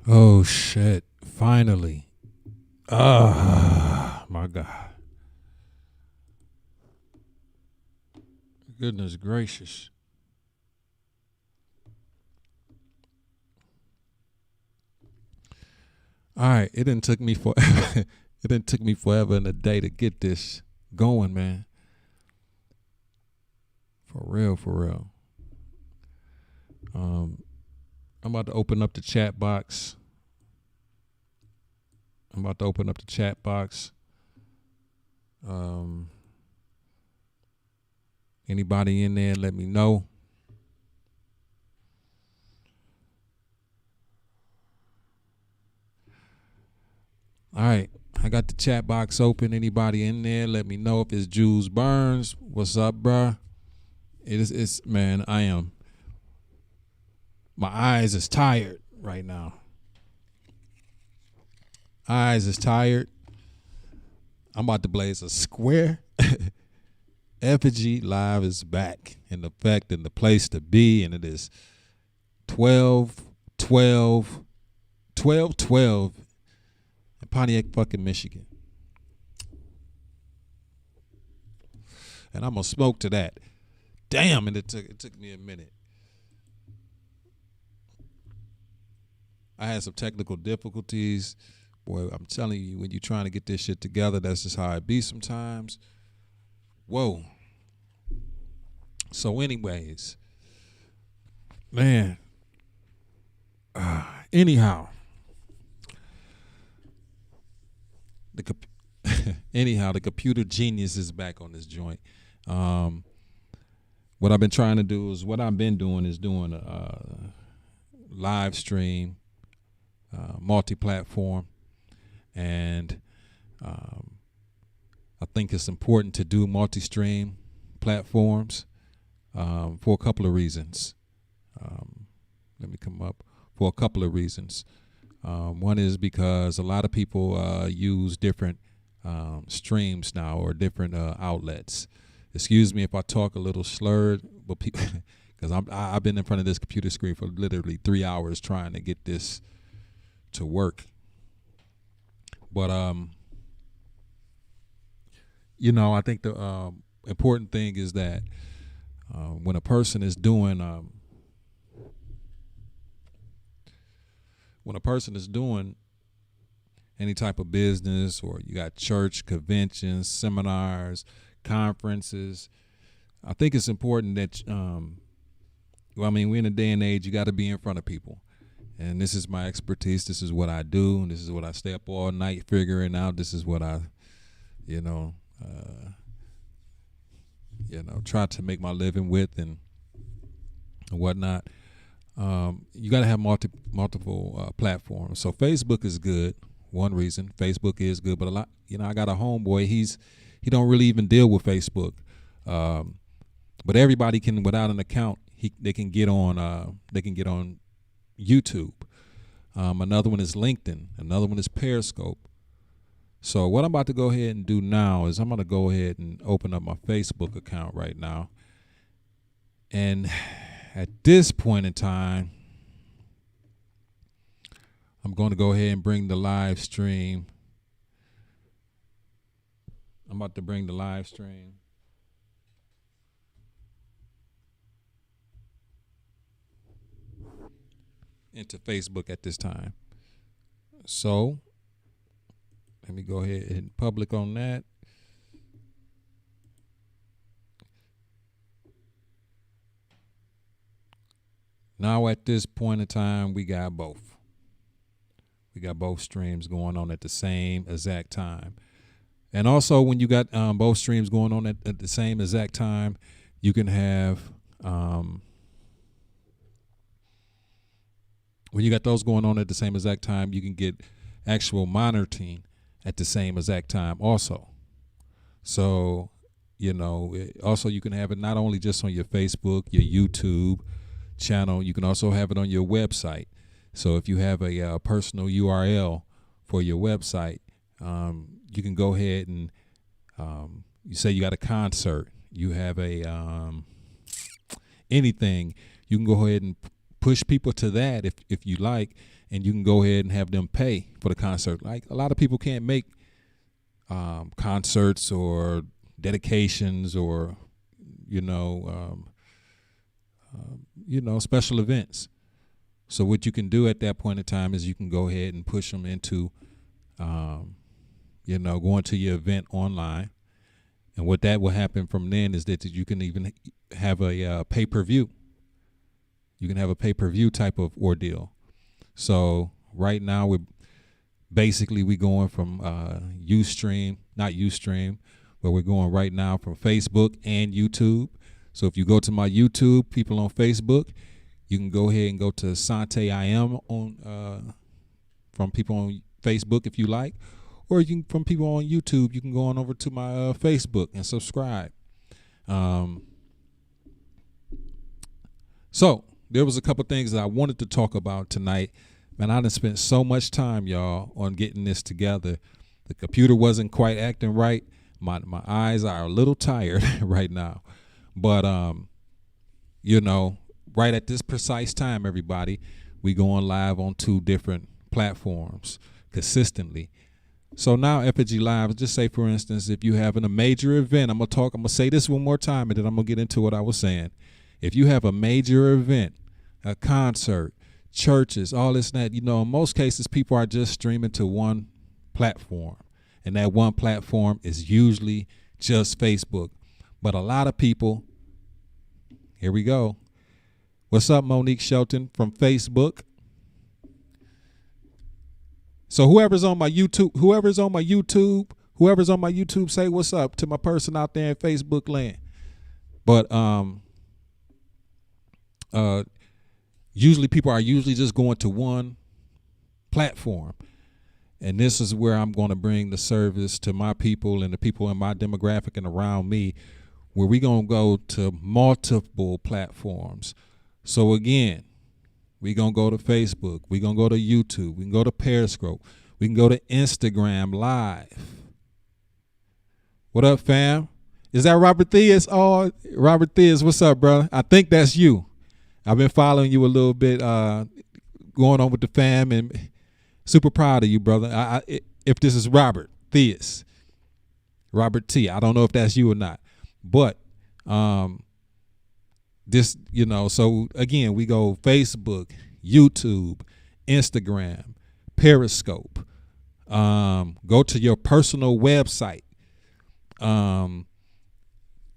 Oh shit! Finally. Ah, my God. Goodness gracious. All right, it didn't took me for it didn't took me forever and a day to get this going, man. For real, for real. Um, I'm about to open up the chat box. I'm about to open up the chat box. Um, Anybody in there? Let me know. All right, I got the chat box open. Anybody in there? Let me know if it's Jules Burns. What's up, bruh? It's man. I am. My eyes is tired right now. Eyes is tired. I'm about to blaze a square. Effigy Live is back in effect and the place to be, and it is 12, 12, 12, 12 in Pontiac, fucking Michigan. And I'm gonna smoke to that. Damn, and it took me a minute. I had some technical difficulties. Boy, I'm telling you, when you're trying to get this shit together, that's just how it be sometimes. Whoa. So, anyways, man. Anyhow, the computer genius is back on this joint. What I've been trying to do is doing a live stream, multi-platform, and I think it's important to do multi-stream platforms for a couple of reasons. Let me come up for a couple of reasons. One is because a lot of people use different streams now or different outlets. Excuse me if I talk a little slurred, but because I've been in front of this computer screen for literally 3 hours trying to get this to work. But I think the important thing is that when a person is doing any type of business, or you got church, conventions, seminars, conferences, I think it's important that we're in a day and age you got to be in front of people. And this is my expertise. This is what I do. And this is what I stay up all night figuring out. This is what I, try to make my living with and whatnot. You got to have multiple platforms. So Facebook is good. One reason Facebook is good, but a lot. I got a homeboy. He don't really even deal with Facebook, but everybody can, without an account, they can get on. They can get on YouTube. Another one is LinkedIn. Another one is Periscope. So what I'm about to go ahead and do now is I'm going to go ahead and open up my Facebook account right now. And at this point in time, I'm going to go ahead and bring the live stream. I'm about to bring the live stream into Facebook at this time. So let me go ahead and public on that. Now at this point in time, we got both. We got both streams going on at the same exact time. And also when you got both streams going on at the same exact time, you can have, when you got those going on at the same exact time, you can get actual monitoring at the same exact time also. So, also you can have it not only just on your Facebook, your YouTube channel, you can also have it on your website. So if you have a personal URL for your website, you can go ahead and you say you got a concert, you have a anything, you can go ahead and push people to that if you like, and you can go ahead and have them pay for the concert. Like a lot of people can't make concerts or dedications or special events. So what you can do at that point in time is you can go ahead and push them into going to your event online. And what that will happen from then is that you can even have a pay-per-view. You can have a pay-per-view type of ordeal. So right now we're going from not Ustream, but we're going right now from Facebook and YouTube. So if you go to my YouTube, people on Facebook, you can go ahead and go to Sante I Am on from people on Facebook if you like, or you can from people on YouTube. You can go on over to my Facebook and subscribe. So there was a couple things that I wanted to talk about tonight. Man, I done spent so much time, y'all, on getting this together. The computer wasn't quite acting right. My eyes are a little tired right now. But, right at this precise time, everybody, we going live on 2 different platforms consistently. So now FG Live, just say, for instance, if you're having a major event, I'm going to say this one more time, and then I'm going to get into what I was saying. If you have a major event, a concert, churches, all this and that, in most cases, people are just streaming to one platform. And that one platform is usually just Facebook. But a lot of people, here we go. What's up, Monique Shelton from Facebook? So whoever's on my YouTube, say what's up to my person out there in Facebook land. But usually people are just going to one platform. And this is where I'm going to bring the service to my people and the people in my demographic and around me, where we're going to go to multiple platforms. So again, we're going to go to Facebook. We're going to go to YouTube. We can go to Periscope. We can go to Instagram Live. What up, fam? Is that Robert Theus? Oh, Robert Theus, what's up, brother? I think that's you. I've been following you a little bit, going on with the fam, and super proud of you, brother. If this is Robert Theus, Robert T, I don't know if that's you or not, but this, so again, we go Facebook, YouTube, Instagram, Periscope, go to your personal website,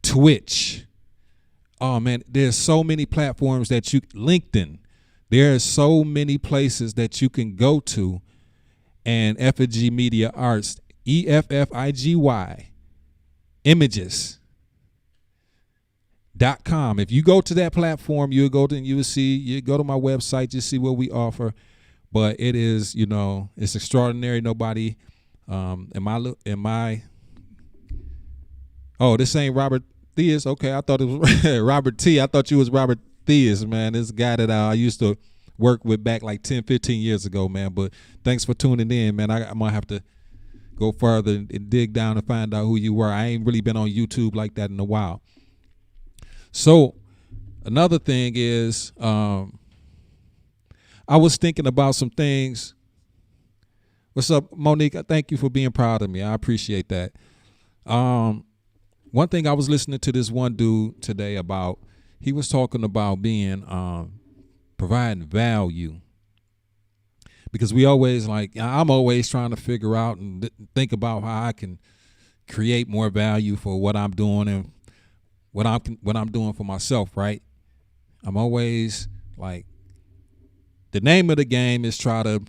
Twitch. Oh man, there's so many platforms that LinkedIn. There are so many places that you can go to, and Effigy Media Arts, EFFIGY, images.com. If you go to that platform, you will see, you go to my website, you see what we offer. But it is, it's extraordinary. Nobody, oh, this ain't Robert Theus. Okay, I thought it was Robert T. I thought you was Robert Theus, man. This guy that I used to work with back like 10, 15 years ago, man. But thanks for tuning in, man. I might have to go further and dig down and find out who you were. I ain't really been on YouTube like that in a while. So another thing is, I was thinking about some things. What's up, Monique? Thank you for being proud of me. I appreciate that. One thing I was listening to this one dude today about, he was talking about being, providing value. Because I'm always trying to figure out and think about how I can create more value for what I'm doing and what I'm doing for myself, right? I'm always like, the name of the game is try to,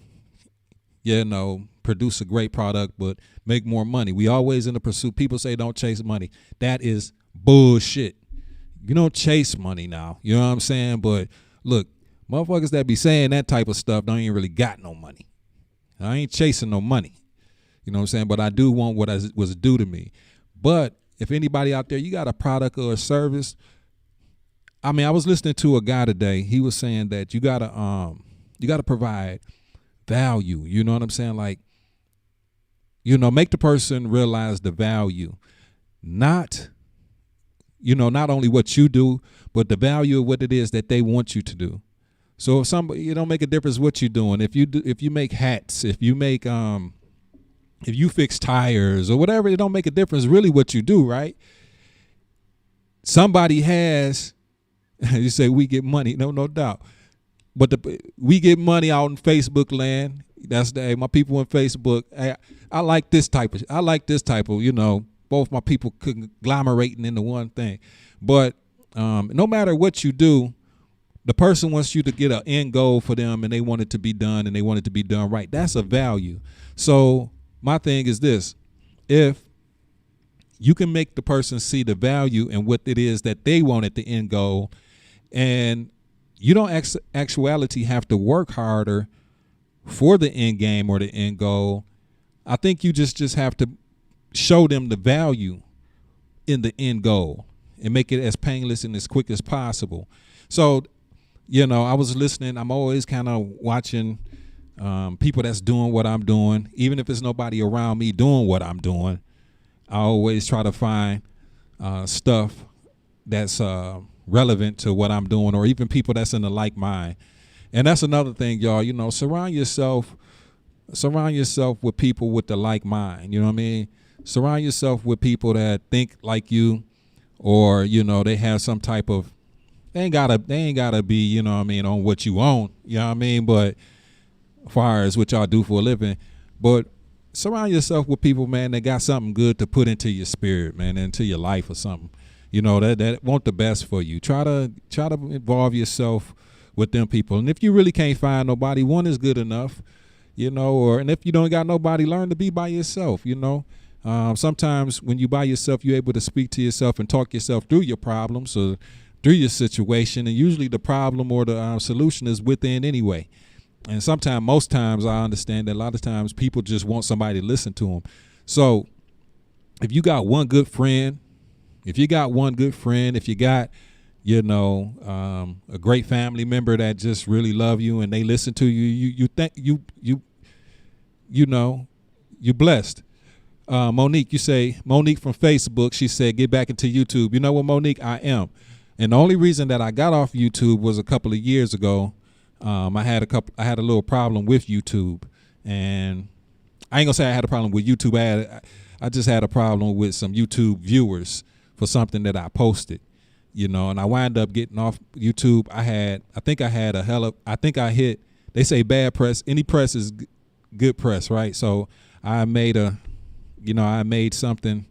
produce a great product, but make more money. We always in the pursuit. People say don't chase money. That is bullshit. You don't chase money now. You know what I'm saying? But look, motherfuckers that be saying that type of stuff don't even really got no money. I ain't chasing no money. You know what I'm saying? But I do want what was due to me. But if anybody out there, you got a product or a service. I mean, I was listening to a guy today. He was saying that you gotta provide value. You know what I'm saying? Like, make the person realize the value, not only what you do, but the value of what it is that they want you to do. So if somebody, it don't make a difference what you're doing. If you make hats, if you fix tires or whatever, it don't make a difference really what you do, right? Somebody has, you say we get money, no doubt. But we get money out in Facebook land. That's my people in Facebook. I like this type of, both my people conglomerating into one thing. But no matter what you do, the person wants you to get an end goal for them, and they want it to be done, and they want it to be done right. That's a value. So my thing is this: if you can make the person see the value in what it is that they want at the end goal, and you don't actuality have to work harder for the end game or the end goal, I think you just have to show them the value in the end goal and make it as painless and as quick as possible. So, I was listening. I'm always kind of watching people that's doing what I'm doing. Even if it's nobody around me doing what I'm doing, I always try to find stuff that's relevant to what I'm doing, or even people that's in the like mind. And that's another thing, y'all. Surround yourself with people with the like mind. You know what I mean? Surround yourself with people that think like you, or they have some type of. They ain't gotta be, on what you own. You know what I mean? But as far as what y'all do for a living, but surround yourself with people, man, that got something good to put into your spirit, man, into your life or something. That want the best for you. Try to involve yourself with them people. And if you really can't find nobody, one is good enough, and if you don't got nobody, learn to be by yourself, Sometimes when you by yourself, you're able to speak to yourself and talk yourself through your problems or through your situation. And usually the problem or the solution is within anyway. And most times I understand that a lot of times people just want somebody to listen to them. So if you got one good friend, if you got a great family member that just really love you and they listen to you, you're blessed. Monique from Facebook, she said, get back into YouTube. You know what, Monique? I am. And the only reason that I got off YouTube was a couple of years ago. I had a little problem with YouTube, and I ain't gonna say I had a problem with YouTube. I just had a problem with some YouTube viewers for something that I posted, and I wound up getting off YouTube. They say bad press. Any press is good press, right? So I made something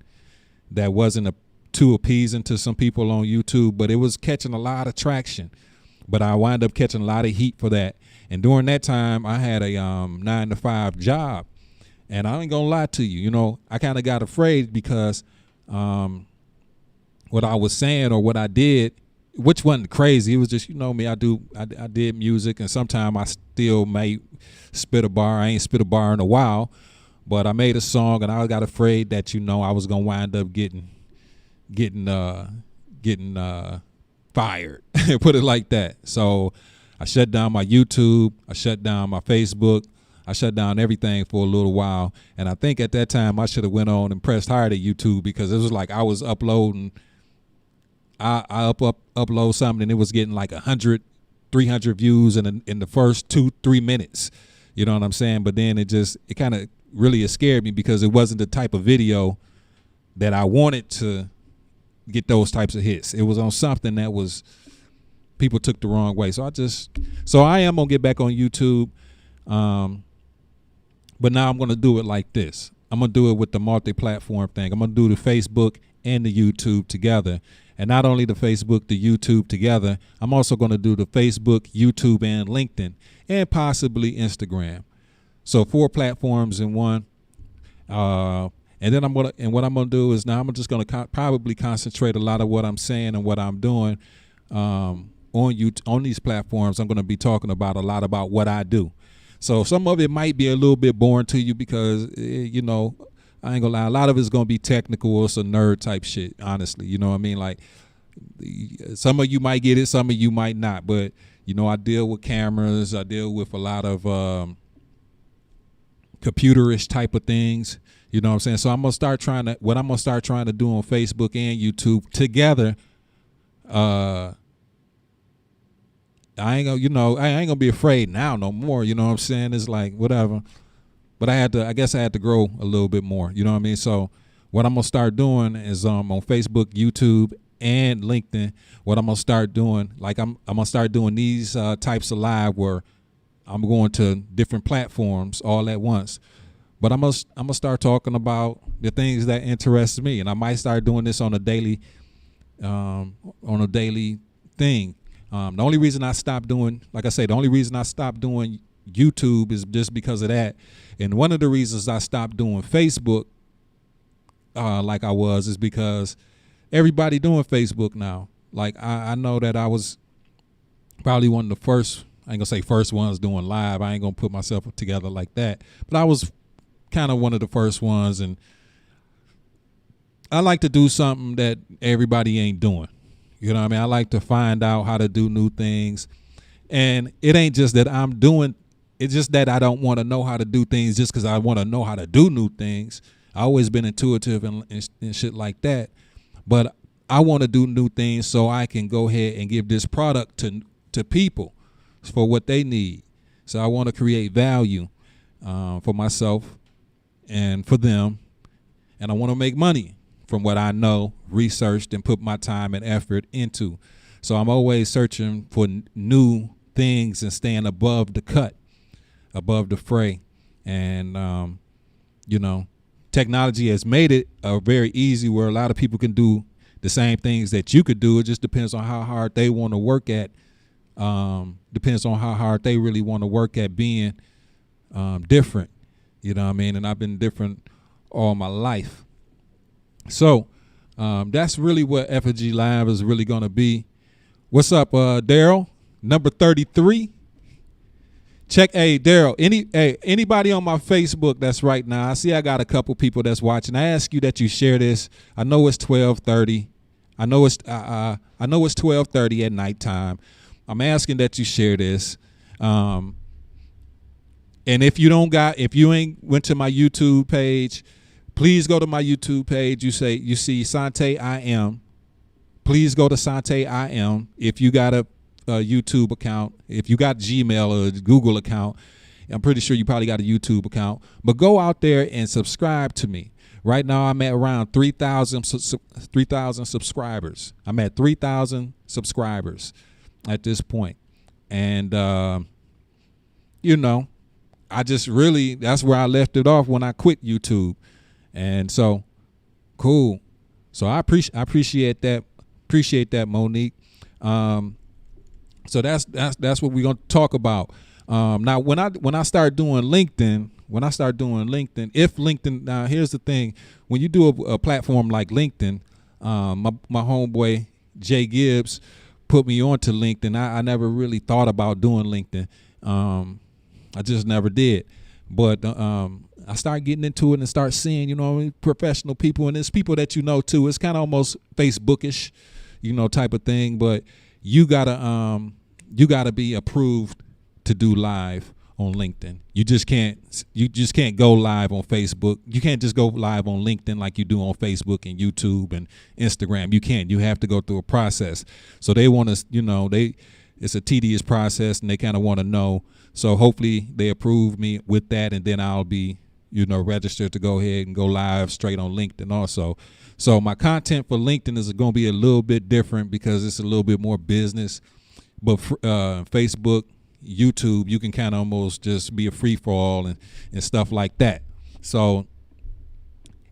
that wasn't too appeasing to some people on YouTube, but it was catching a lot of traction. But I wound up catching a lot of heat for that. And during that time, I had a 9-to-5 job. And I ain't gonna lie to you, I kind of got afraid because what I was saying or what I did, which wasn't crazy. It was just, me, I did music, and sometimes I still may spit a bar. I ain't spit a bar in a while, but I made a song, and I got afraid that, I was gonna wind up getting fired, put it like that. So I shut down my YouTube, I shut down my Facebook, I shut down everything for a little while. And I think at that time I should have went on and pressed hard at YouTube, because it was like I was uploading. I upload something and it was getting like 100, 300 views in the first 2-3 minutes. You know what I'm saying? But then it kind of really scared me, because it wasn't the type of video that I wanted to get those types of hits. It was on something that was, people took the wrong way. So I am gonna get back on YouTube. But now I'm gonna do it like this. I'm gonna do it with the multi-platform thing. I'm gonna do the Facebook and the YouTube together. And not only the Facebook, the YouTube together, I'm also gonna do the Facebook, YouTube, and LinkedIn, and possibly Instagram. So 4 platforms in one. And then what I'm gonna do is, now I'm just gonna probably concentrate a lot of what I'm saying and what I'm doing on these platforms. I'm gonna be talking about a lot about what I do. So some of it might be a little bit boring to you, because I ain't gonna lie, a lot of it's gonna be technical or some nerd type shit. Honestly, you know what I mean? Like, some of you might get it, some of you might not. But I deal with cameras. I deal with a lot of computerish type of things. You know what I'm saying? So I'm gonna start trying to do on Facebook and YouTube together. I'm I ain't gonna be afraid now no more. You know what I'm saying? It's like whatever. But I guess I had to grow a little bit more. You know what I mean? So what I'm gonna start doing is on Facebook, YouTube, and LinkedIn. What I'm gonna start doing, like I'm gonna start doing these types of live where I'm going to different platforms all at once. But I'm gonna start talking about the things that interest me, and I might start doing this on a daily thing. The only reason I stopped doing, like I say, the only reason I stopped doing YouTube is just because of that. And one of the reasons I stopped doing Facebook like I was is because everybody doing Facebook now. Like I know that I was probably one of the first, I ain't gonna say first ones doing live. I ain't gonna put myself together like that. But I was kind of one of the first ones, and I like to do something that everybody ain't doing. You know what I mean? I like to find out how to do new things. And it ain't just that I'm doing, it's just that I don't want to know how to do things just because I want to know how to do new things. I always been intuitive and shit like that. But I want to do new things so I can go ahead and give this product to people for what they need. So I want to create value for myself and for them. And I want to make money from what I know, researched, and put my time and effort into. So I'm always searching for new things and staying above the cut, above the fray. And, technology has made it very easy where a lot of people can do the same things that you could do. It just depends on how hard they want to work at. Depends on how hard they really want to work at being different. You know what I mean? And I've been different all my life. So that's really what F&G Live is really going to be. What's up, Daryl? Number 33. Check, hey, Daryl, anybody on my Facebook that's right now, I see I got a couple people that's watching. I ask you that you share this. I know it's 12:30. I know it's 12:30 at nighttime. I'm asking that you share this. And if you ain't went to my YouTube page, please go to my YouTube page. You see Sante I Am. Please go to Sante I Am. If you got a YouTube account, if you got Gmail or Google account, I'm pretty sure you probably got a YouTube account. But go out there and subscribe to me. Right now I'm at around 3,000 subscribers. I'm at 3,000 subscribers at this point. And, I just really, that's where I left it off when I quit YouTube. And so, cool. So I appreciate that. Appreciate that, Monique. So that's what we're gonna talk about. Now, when I start doing LinkedIn, if LinkedIn, now here's the thing: when you do a platform like LinkedIn, my homeboy Jay Gibbs put me onto LinkedIn. I never really thought about doing LinkedIn. I just never did. But I start getting into it and start seeing, professional people, and it's people that too. It's kind of almost Facebookish, type of thing. But you gotta be approved to do live on LinkedIn. You just can't go live on Facebook. You can't just go live on LinkedIn like you do on Facebook and YouTube and Instagram. You can't. You have to go through a process. So they want to, it's a tedious process, and they kind of want to know. So hopefully they approve me with that, and then I'll be, registered to go ahead and go live straight on LinkedIn also. So my content for LinkedIn is going to be a little bit different because it's a little bit more business. But Facebook, YouTube, you can kind of almost just be a free-for-all and stuff like that. So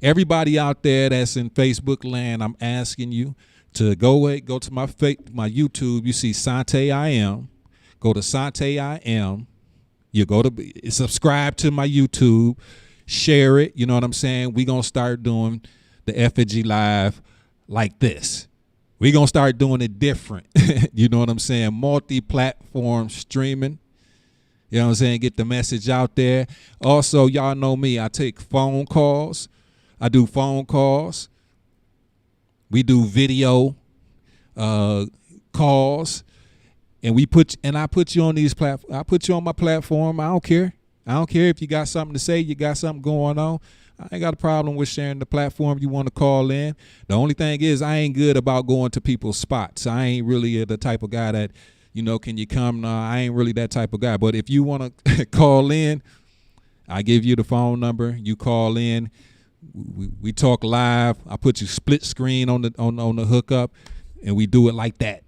everybody out there that's in Facebook land, I'm asking you to go to my YouTube. You see Sante I Am. Go to Sante I Am. You go to subscribe to my YouTube. Share it. You know what I'm saying? We're going to start doing the F&G Live like this. We're going to start doing it different. You know what I'm saying? Multi-platform streaming. You know what I'm saying? Get the message out there. Also, y'all know me. I take phone calls. I do phone calls. We do video calls. And I put you on these platforms. I put you on my platform. I don't care. I don't care if you got something to say, you got something going on. I ain't got a problem with sharing the platform you want to call in. The only thing is I ain't good about going to people's spots. I ain't really the type of guy that, can you come? No, I ain't really that type of guy. But if you want to call in, I give you the phone number. You call in. We talk live. I put you split screen on the hookup, and we do it like that.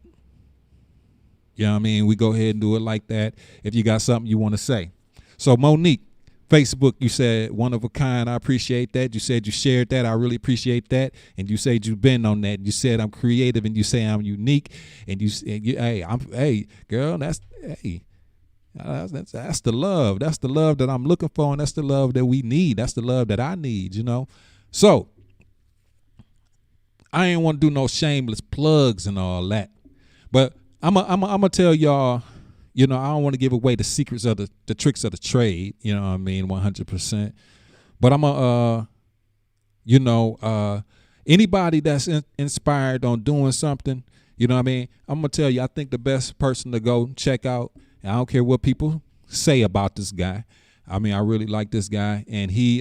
You know what I mean? We go ahead and do it like that if you got something you want to say. So Monique, Facebook, you said one of a kind. I appreciate that. You said you shared that. I really appreciate that. And you said you've been on that. You said I'm creative, and you say I'm unique. And hey, girl, that's the love. That's the love that I'm looking for, and that's the love that we need. That's the love that I need. So I ain't want to do no shameless plugs and all that, but I'm gonna tell y'all. I don't want to give away the secrets of the tricks of the trade. You know what I mean, 100%. But I'm anybody that's inspired on doing something. You know what I mean. I'm gonna tell you. I think the best person to go check out. I don't care what people say about this guy. I mean, I really like this guy, and he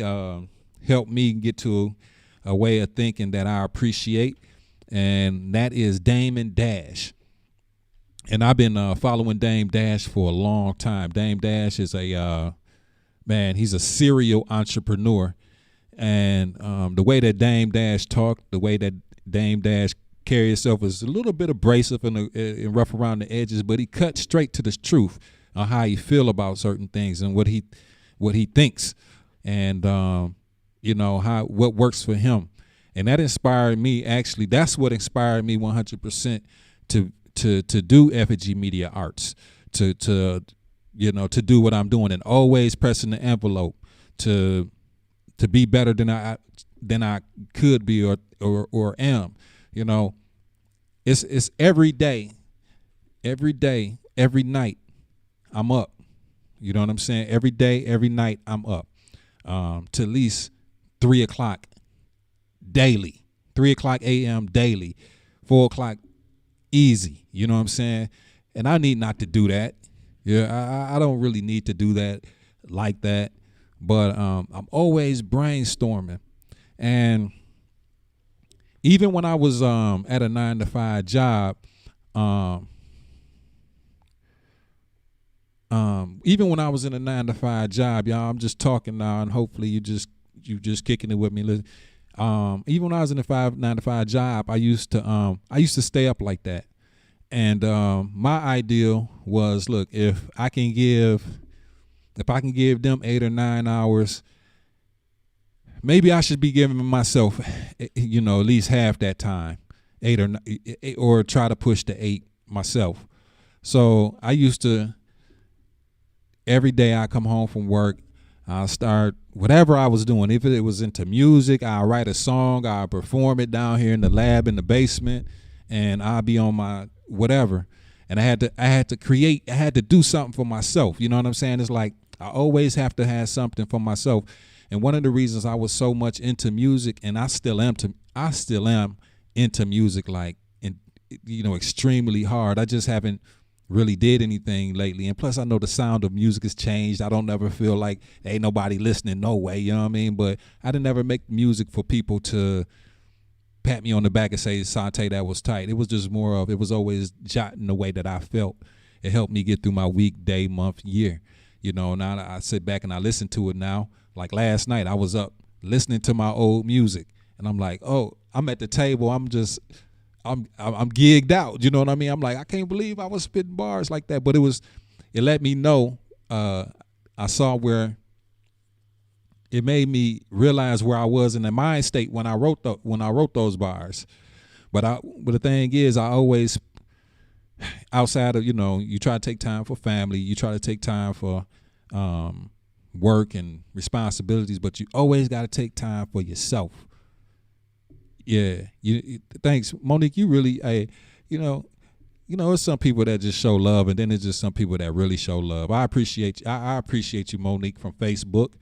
helped me get to a way of thinking that I appreciate, and that is Damon Dash. And I've been following Dame Dash for a long time. Dame Dash is he's a serial entrepreneur. And the way that Dame Dash talked, the way that Dame Dash carry himself is a little bit abrasive and rough around the edges, but he cut straight to the truth on how he feel about certain things and what he thinks, and what works for him. And that inspired me. Actually, that's what inspired me 100% to do Effigy Media Arts, to do what I'm doing, and always pressing the envelope to be better than I could be or am. It's every day, every night I'm up. You know what I'm saying? Every day, every night I'm up to at least 3 o'clock daily, 3 o'clock a.m. daily, 4 o'clock easy. You know what I'm saying? And I need not to do that. Yeah, I don't really need to do that like that. But I'm always brainstorming. And even when I was at a 9-to-5 job, even when I was in a 9-to-5 job, y'all, I'm just talking now, and hopefully you just kicking it with me. Even when I was in a 9-to-5 job, I used to stay up like that. And my ideal was, look, if I can give them 8 or 9 hours, maybe I should be giving myself, at least half that time, 8 or try to push to 8 myself. So I used to, every day I come home from work, I'll start whatever I was doing. If it was into music, I'll write a song, I'll perform it down here in the lab in the basement, and I'll be on my whatever. And I had to create, I had to do something for myself. You know what I'm saying? It's like I always have to have something for myself. And one of the reasons I was so much into music, and I still am into music, like, extremely hard. I just haven't really did anything lately. And plus I know the sound of music has changed. I don't ever feel like ain't nobody listening, no way, you know what I mean? But I didn't ever make music for people to pat me on the back and say, Sante, that was tight. It was just more of, it was always jotting the way that I felt. It helped me get through my week, day, month, year. Now I sit back and I listen to it now. Like last night, I was up listening to my old music, and I'm like, oh, I'm at the table. I'm gigged out. You know what I mean? I'm like, I can't believe I was spitting bars like that. But it let me know. I saw where it made me realize where I was in the mind state when I wrote those bars. But the thing is, I always, outside of, you try to take time for family, you try to take time for work and responsibilities, but you always got to take time for yourself. Yeah, thanks, Monique. You really, it's some people that just show love, and then it's just some people that really show love. I appreciate you. I appreciate you, Monique, from Facebook.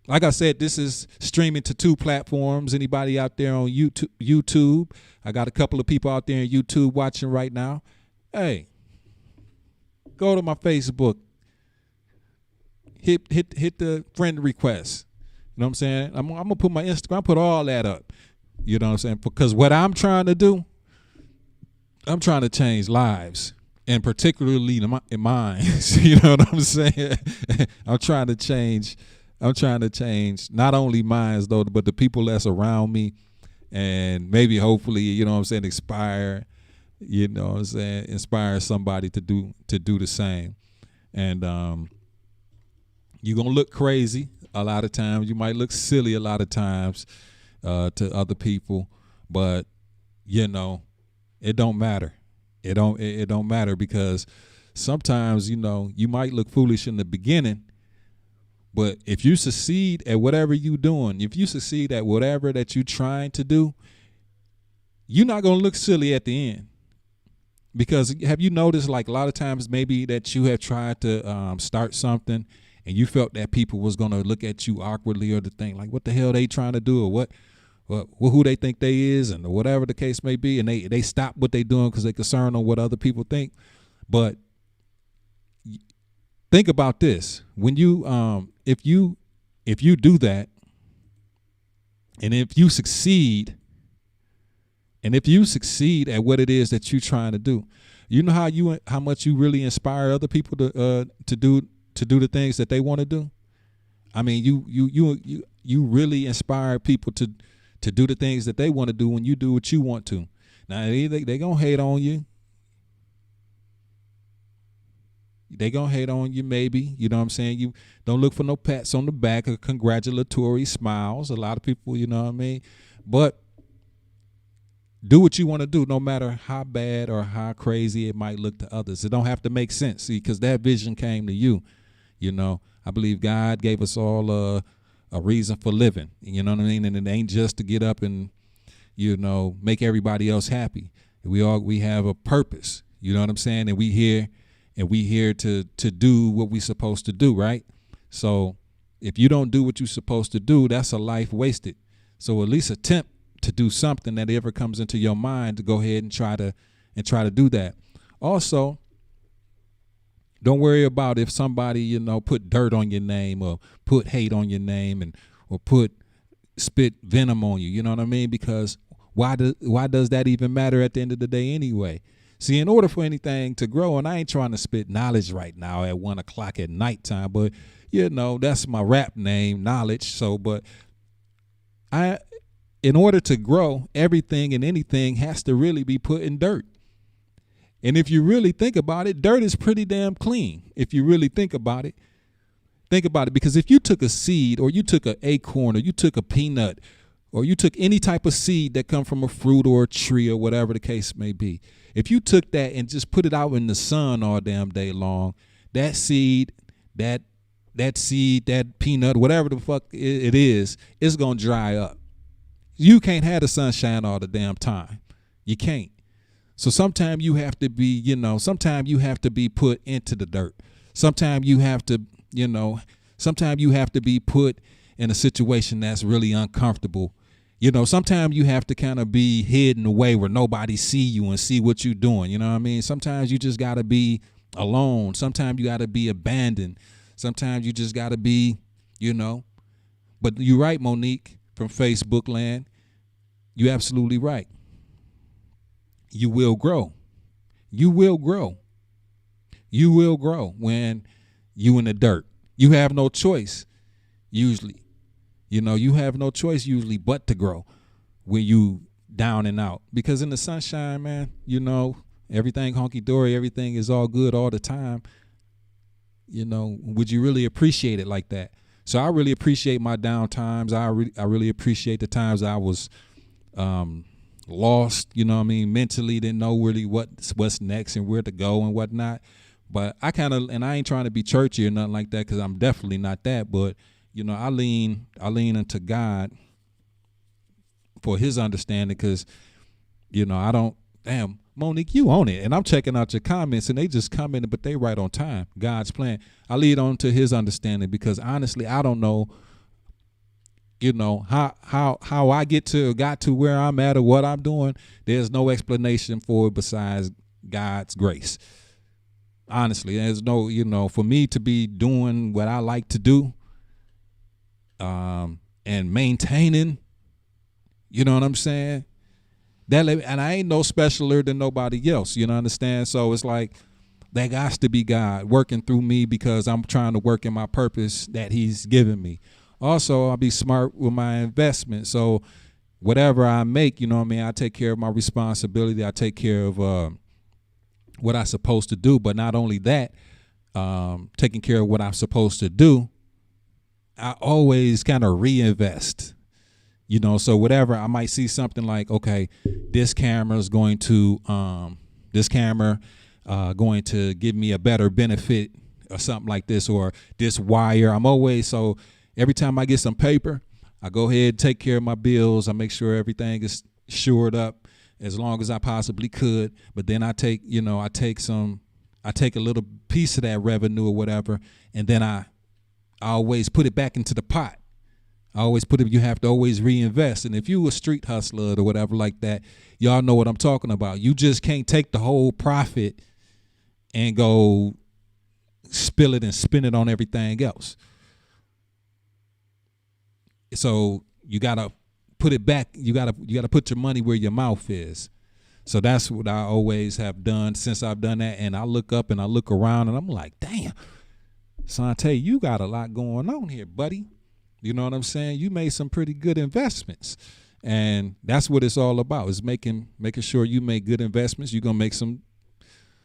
Like I said, this is streaming to 2 platforms. Anybody out there on YouTube? I got a couple of people out there on YouTube watching right now. Hey, go to my Facebook. Hit the friend request. You know what I'm saying? I'm gonna put my Instagram, put all that up. You know what I'm saying? Because what I'm trying to do, I'm trying to change lives. and particularly in mine. You know what I'm saying? I'm trying to change. I'm trying to change not only mine though, but the people that's around me, and maybe hopefully, you know what I'm saying, you know what I'm saying, inspire somebody to do the same. And you're gonna look crazy a lot of times. You might look silly a lot of times to other people, but you know, it don't matter. It don't matter, because sometimes, you know, you might look foolish in the beginning, but if you succeed at whatever you're doing, if you succeed at whatever that you're trying to do, you're not gonna look silly at the end. Because have you noticed, like, a lot of times maybe that you have tried to start something and you felt that people was gonna look at you awkwardly, or to think like, what the hell they trying to do, or who they think they is, and whatever the case may be, and they stop what they doing because they concerned on what other people think. But think about this: when you if you do that, and if you succeed at what it is that you're trying to do, you know how much you really inspire other people to do the things that they want to do. I mean, you really inspire people to do the things that they want to do when you do what you want to. Now they gonna hate on you. They gonna hate on you, maybe. You know what I'm saying? You don't look for no pats on the back or congratulatory smiles. A lot of people, you know what I mean? But do what you want to do, no matter how bad or how crazy it might look to others. It don't have to make sense, see, because that vision came to you. You know, I believe God gave us all a reason for living. You know what I mean? And it ain't just to get up and, you know, make everybody else happy. We have a purpose. You know what I'm saying? And we here to do what we supposed to do, right? So if you don't do what you're supposed to do, that's a life wasted. So at least attempt to do something that ever comes into your mind, to go ahead and try to do that. Also, don't worry about if somebody, you know, put dirt on your name, or put hate on your name, or spit venom on you. You know what I mean? Because why does that even matter at the end of the day anyway? See, in order for anything to grow, and I ain't trying to spit knowledge right now at 1:00 at nighttime, but you know, that's my rap name, knowledge. So, but in order to grow, everything and anything has to really be put in dirt. And if you really think about it, dirt is pretty damn clean. If you really think about it, because if you took a seed, or you took an acorn, or you took a peanut, or you took any type of seed that come from a fruit or a tree or whatever the case may be, if you took that and just put it out in the sun all damn day long, that seed, that peanut, whatever the fuck it is, it's gonna dry up. You can't have the sunshine all the damn time. You can't. So sometimes you have to be, you know, sometimes you have to be put into the dirt. Sometimes you have to, you know, sometimes you have to be put in a situation that's really uncomfortable. You know, sometimes you have to kind of be hidden away where nobody see you and see what you're doing. You know what I mean? Sometimes you just got to be alone. Sometimes you got to be abandoned. Sometimes you just got to be, you know. But you're right, Monique, from Facebook land. You're absolutely right. You will grow. You will grow. You will grow when you in the dirt. You have no choice, usually. You know, you have no choice usually but to grow when you down and out. Because in the sunshine, man, you know, everything honky-dory, everything is all good all the time. You know, would you really appreciate it like that? So I really appreciate my down times. I really appreciate the times I was lost, you know what I mean, mentally, didn't know really what's next and where to go and whatnot. But I kind of, and I ain't trying to be churchy or nothing like that, because I'm definitely not that. But you know, I lean into God for His understanding, because you know, I don't. Damn, Monique, you own it, and I'm checking out your comments, and they just commented, but they right on time. God's plan. I lead on to His understanding, because honestly, I don't know. You know how I got to where I'm at or what I'm doing. There's no explanation for it besides God's grace. Honestly, there's no, you know, for me to be doing what I like to do, and maintaining, you know what I'm saying? And I ain't no specialer than nobody else, you know, understand? So it's like, That got to be God working through me because I'm trying to work in my purpose that he's given me. Also, I'll be smart with my investment. So whatever I make, you know what I mean, I take care of my responsibility. I take care of what I'm supposed to do. But not only that, taking care of what I'm supposed to do, I always kind of reinvest. You know, so whatever, I might see something like, okay, this camera is going to going to give me a better benefit or something like this, or this wire. I'm always, so every time I get some paper, I go ahead, take care of my bills. I make sure everything is shored up as long as I possibly could. But then I take a little piece of that revenue or whatever, and then I always put it back into the pot. I always put it, you have to always reinvest. And if you a street hustler or whatever like that, y'all know what I'm talking about. You just can't take the whole profit and go spill it and spend it on everything else. So you gotta put it back. You gotta put your money where your mouth is. So that's what I always have done since I've done that. And I look up and I look around and I'm like, damn, Sante, you got a lot going on here, buddy. You know what I'm saying? You made some pretty good investments. And that's what it's all about, is making sure you make good investments. You're gonna make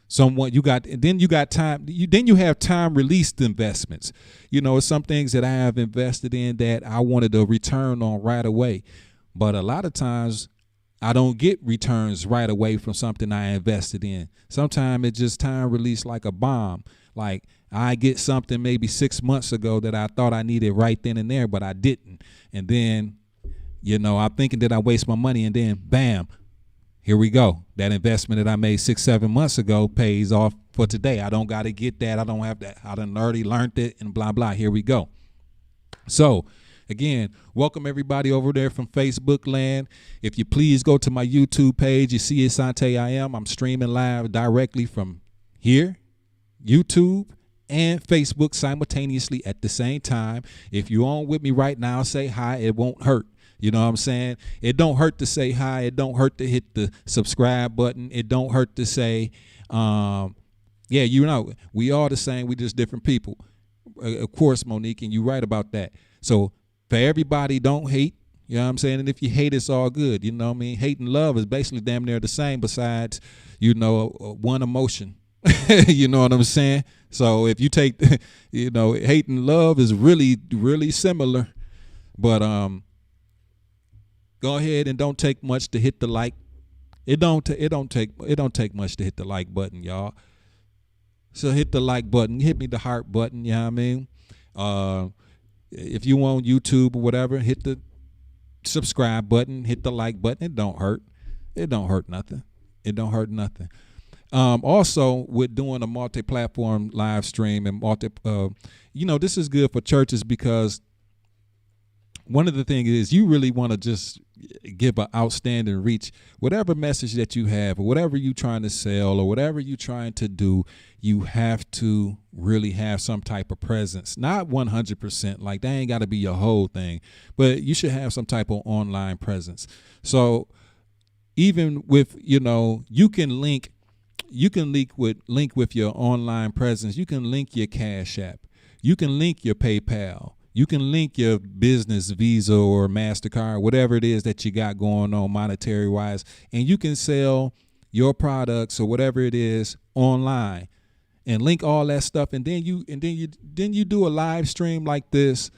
somewhat you got, and then you got time, you have time released investments. You know, some things that I have invested in that I wanted a return on right away. But a lot of times I don't get returns right away from something I invested in. Sometimes it's just time released like a bomb. Like I get something maybe 6 months ago that I thought I needed right then and there, but I didn't. And then, you know, I'm thinking that I waste my money, and then bam, here we go. That investment that I made 6-7 months ago pays off for today. I don't got to get that. I don't have that. I done already learned it and blah, blah. Here we go. So again, welcome everybody over there from Facebook land. If you please go to my YouTube page, you see Asante I Am. I'm streaming live directly from here, YouTube and Facebook simultaneously at the same time. If you're on with me right now, say hi. It won't hurt. You know what I'm saying? It don't hurt to say hi. It don't hurt to hit the subscribe button. It don't hurt to say, yeah, you know, we all the same. We just different people. Of course, Monique, and you're right about that. So for everybody, don't hate. You know what I'm saying? And if you hate, it's all good. You know what I mean? Hate and love is basically damn near the same, besides, you know, one emotion. You know what I'm saying? So if you take, you know, hate and love is really, really similar. But go ahead and don't take much to hit the like. It don't take much to hit the like button, y'all. So hit the like button, hit me the heart button. You know what I mean? If you want YouTube or whatever, hit the subscribe button, hit the like button. It don't hurt. It don't hurt nothing. It don't hurt nothing. Also, with doing a multi-platform live stream and you know, this is good for churches, because one of the things is you really want to just give an outstanding reach. Whatever message that you have, or whatever you're trying to sell, or whatever you're trying to do, you have to really have some type of presence. Not 100%, like that ain't got to be your whole thing, but you should have some type of online presence. So even with, you know, you can link with your online presence. You can link your Cash App. You can link your PayPal. You can link your business Visa or MasterCard, whatever it is that you got going on monetary wise, and you can sell your products or whatever it is online and link all that stuff. And then you do a live stream like this,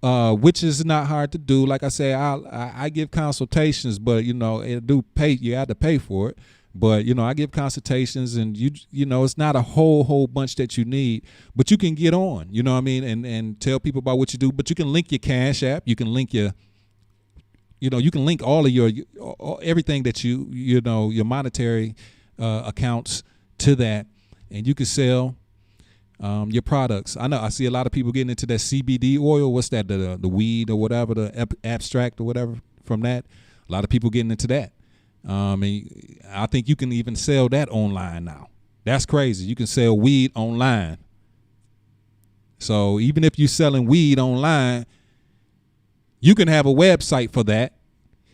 which is not hard to do. Like I say, I give consultations, but you know, it do pay. You have to pay for it. But, you know, I give consultations, and, you know, it's not a whole bunch that you need, but you can get on, you know what I mean, and tell people about what you do. But you can link your Cash App. You can link you can link all of your everything that you know, your monetary accounts to that, and you can sell your products. I know I see a lot of people getting into that CBD oil. What's that, the weed or whatever, the abstract or whatever from that. A lot of people getting into that. And I think you can even sell that online now. That's crazy. You can sell weed online. So even if you're selling weed online, you can have a website for that.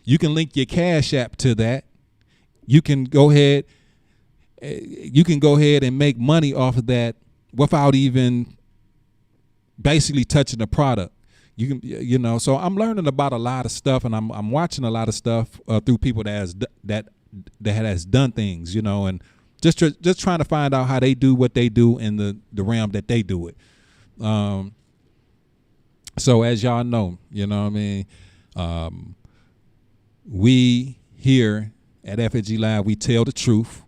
You can link your Cash App to that. You can go ahead you can go ahead and make money off of that without even basically touching the product. You can, so I'm learning about a lot of stuff, and I'm watching a lot of stuff through people that has done things, and just trying to find out how they do what they do in the realm that they do it. So as y'all know, we here at FG Live, we tell the truth.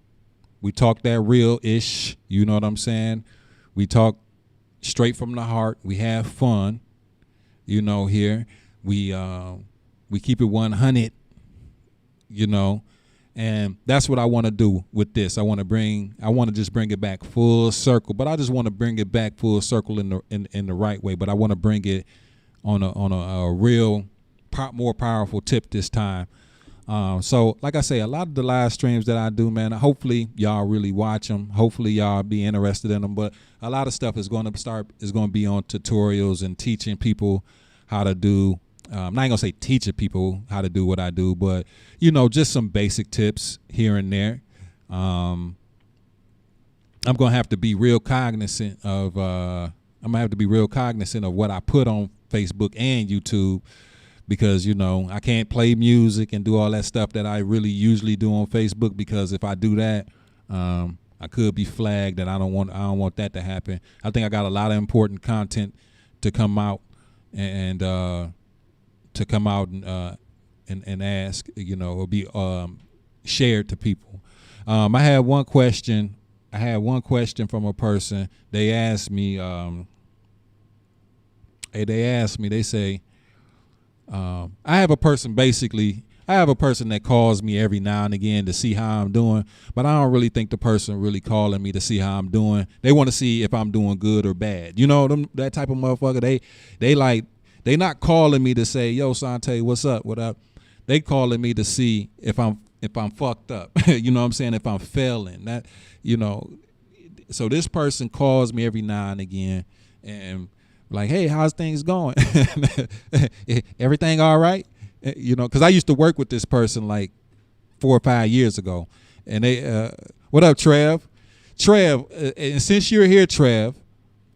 We talk that real-ish, you know what I'm saying? We talk straight from the heart. We have fun, here. We keep it 100, and that's what I want to do with this. I want to just bring it back full circle, but I just want to bring it back full circle in the right way. But I want to bring it on a real, more powerful tip this time. So like I say, a lot of the live streams that I do, man, hopefully y'all really watch them. Hopefully y'all be interested in them. But a lot of stuff is going to be on tutorials and teaching people how to do. I'm not gonna say teaching people how to do what I do, but just some basic tips here and there. I'm gonna have to be real cognizant of. I'm gonna have to be real cognizant of what I put on Facebook and YouTube, because I can't play music and do all that stuff that I really usually do on Facebook, because if I do that, I could be flagged, and I don't want that to happen. I think I got a lot of important content to come out and ask, or be shared to people. I had one question. From a person. They asked me. They say, I have a person that calls me every now and again to see how I'm doing, but I don't really think the person really calling me to see how I'm doing. They want to see if I'm doing good or bad. That type of motherfucker. They not calling me to say, yo, Sante, what's up? What up? They calling me to see if I'm fucked up. You know what I'm saying? If I'm failing. That, so this person calls me every now and again and like, hey, how's things going? Everything all right? Because I used to work with this person like 4 or 5 years ago. And they, what up, Trev? Trev, and since you're here, Trev,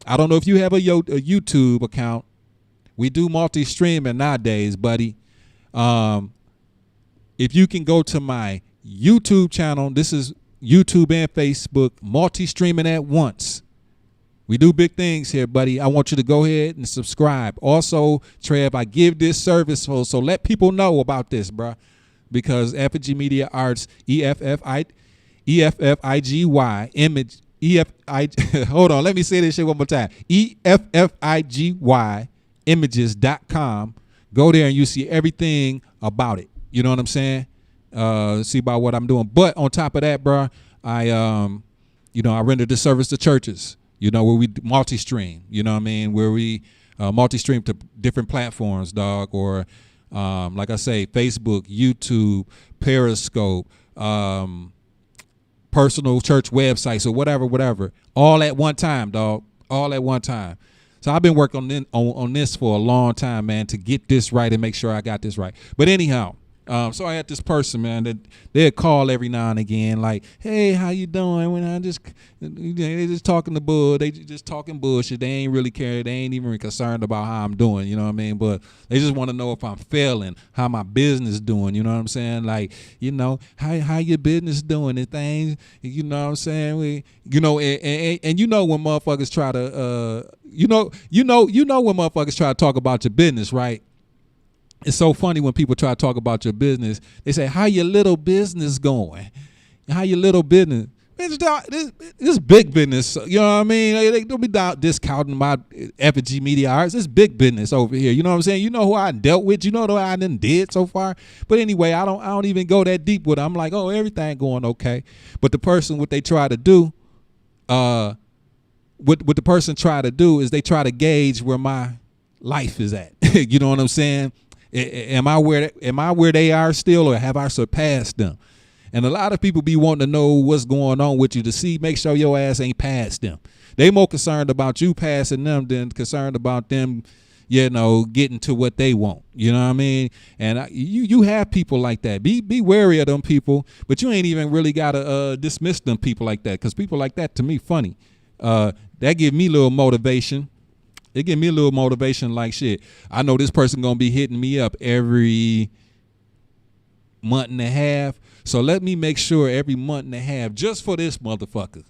I don't know if you have a YouTube account. We do multi-streaming nowadays, buddy. If you can go to my YouTube channel, this is YouTube and Facebook, multi-streaming at once. We do big things here, buddy. I want you to go ahead and subscribe. Also, Trev, I give this service, so let people know about this, bro. Because Effigy Media Arts, EFFIGY, image, hold on, let me say this shit one more time. EFFIGY images.com. Go there and you see everything about it. You know what I'm saying? See about what I'm doing. But on top of that, bro, I render this service to churches. Where we multi-stream, where we multi-stream to different platforms, dog, or like I say, Facebook, YouTube, Periscope, personal church websites, or whatever, all at one time, dog, all at one time. So I've been working on this for a long time, man, to get this right and make sure I got this right. But anyhow, so I had this person, man, that they'd call every now and again, like, hey, how you doing? When they just talking the bull, they just talking bullshit. They ain't really care. They ain't even concerned about how I'm doing, you know what I mean? But they just want to know if I'm failing, how my business doing, you know what I'm saying? Like, how your business doing and things, you know what I'm saying? And when motherfuckers try to, when motherfuckers try to talk about your business, right? It's so funny when people try to talk about your business. They say, how your little business going? How your little business? This big business, you know what I mean? They don't be discounting my Effigy Media Arts. It's big business over here. You know what I'm saying? You know who I dealt with. You know what I done did so far. But anyway, I don't even go that deep with it. I'm like, oh, everything going okay. But the person, what they try to do, what the person try to do is they try to gauge where my life is at. You know what I'm saying? Am I where they are still, or have I surpassed them? And a lot of people be wanting to know what's going on with you to see, make sure your ass ain't past them. They more concerned about you passing them than concerned about them, getting to what they want. You know what I mean? And you have people like that. Be wary of them people, but you ain't even really gotta dismiss them people like that, because people like that, to me, funny. That give me a little motivation. It give me a little motivation, like, shit, I know this person gonna be hitting me up every month and a half, so let me make sure every month and a half, just for this motherfucker,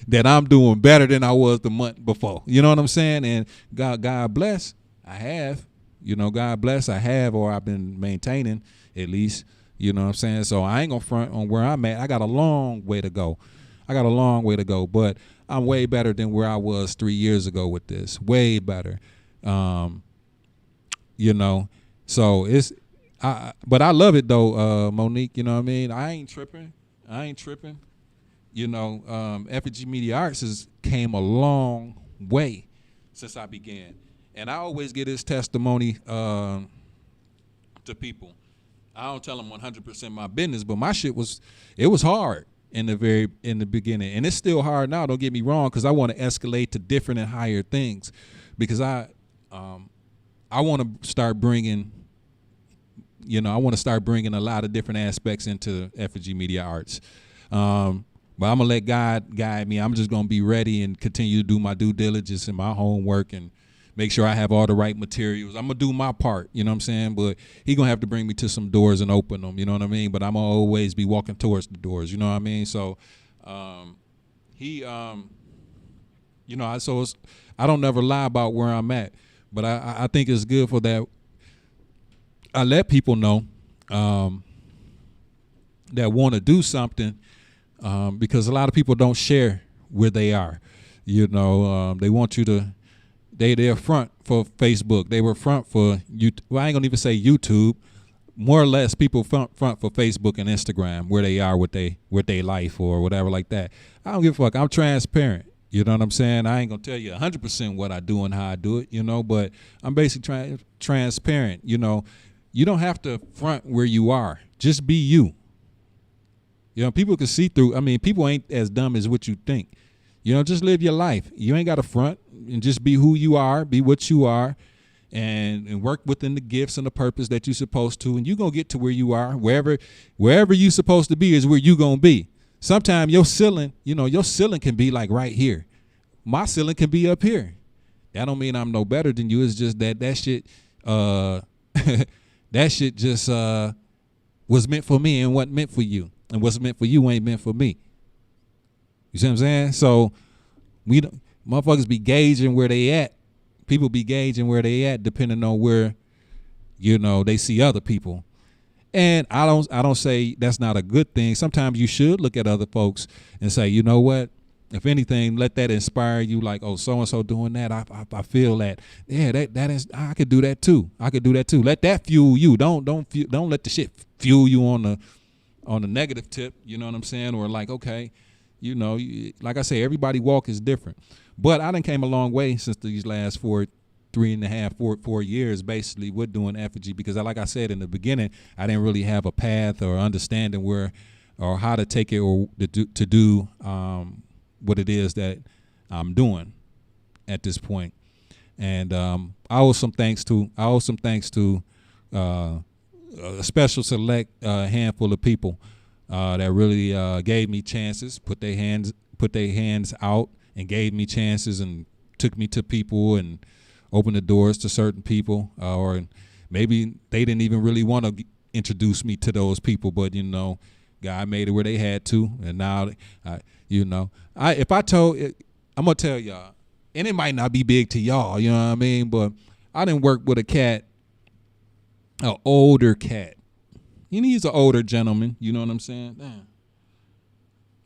that I'm doing better than I was the month before. You know what I'm saying? And God bless, I have. God bless, I have, or I've been maintaining at least. You know what I'm saying? So I ain't gonna front on where I'm at. I got a long way to go. But I'm way better than where I was 3 years ago with this. Way better. So it's, but I love it though, Monique. You know what I mean? I ain't tripping. FG Media Arts has came a long way since I began, and I always give this testimony to people. I don't tell them 100% my business, but my shit was hard in the beginning, and it's still hard now. Don't get me wrong, because I want to escalate to different and higher things, because I want to start bringing. I want to start bringing a lot of different aspects into FG Media Arts. But I'm going to let God guide me. I'm just going to be ready and continue to do my due diligence and my homework and make sure I have all the right materials. I'm going to do my part, you know what I'm saying? But he going to have to bring me to some doors and open them, you know what I mean? But I'm going to always be walking towards the doors, you know what I mean? So I don't never lie about where I'm at. But I think it's good for that. I let people know that want to do something, because a lot of people don't share where they are. They want you to, they're front for Facebook. They were front for YouTube. Well, I ain't gonna even say YouTube. More or less, people front for Facebook and Instagram, where they are with their life or whatever like that. I don't give a fuck. I'm transparent. You know what I'm saying? I ain't gonna tell you 100% what I do and how I do it. But I'm basically transparent. You don't have to front where you are. Just be you. People can see through. I mean, people ain't as dumb as what you think. Just live your life. You ain't got to front, and just be who you are, be what you are, and work within the gifts and the purpose that you're supposed to, and you're going to get to where you are. Wherever you're supposed to be is where you're going to be. Sometimes your ceiling can be like right here. My ceiling can be up here. That don't mean I'm no better than you. It's just that shit, that shit just was meant for me and wasn't meant for you. And what's meant for you ain't meant for me. You see what I'm saying? So motherfuckers be gauging where they at. People be gauging where they at depending on where, they see other people. And I don't say that's not a good thing. Sometimes you should look at other folks and say, you know what? If anything, let that inspire you. Like, oh, so and so doing that. I feel that. Yeah, that is. I could do that too. Let that fuel you. Don't let the shit fuel you on the negative tip. You know what I'm saying? Or like, okay, like I say, everybody walk is different. But I done came a long way since these last 4 years, basically, with doing effigy, because like I said in the beginning, I didn't really have a path or understanding where or how to take it or to do what it is that I'm doing at this point. And I owe some thanks to a special select handful of people that really gave me chances, put their hands out and gave me chances and took me to people and opened the doors to certain people, or maybe they didn't even really want to introduce me to those people, but God made it where they had to, and now I'm gonna tell y'all, and it might not be big to y'all, you know what I mean, but I didn't work with an older cat. He's an older gentleman, you know what I'm saying? Damn.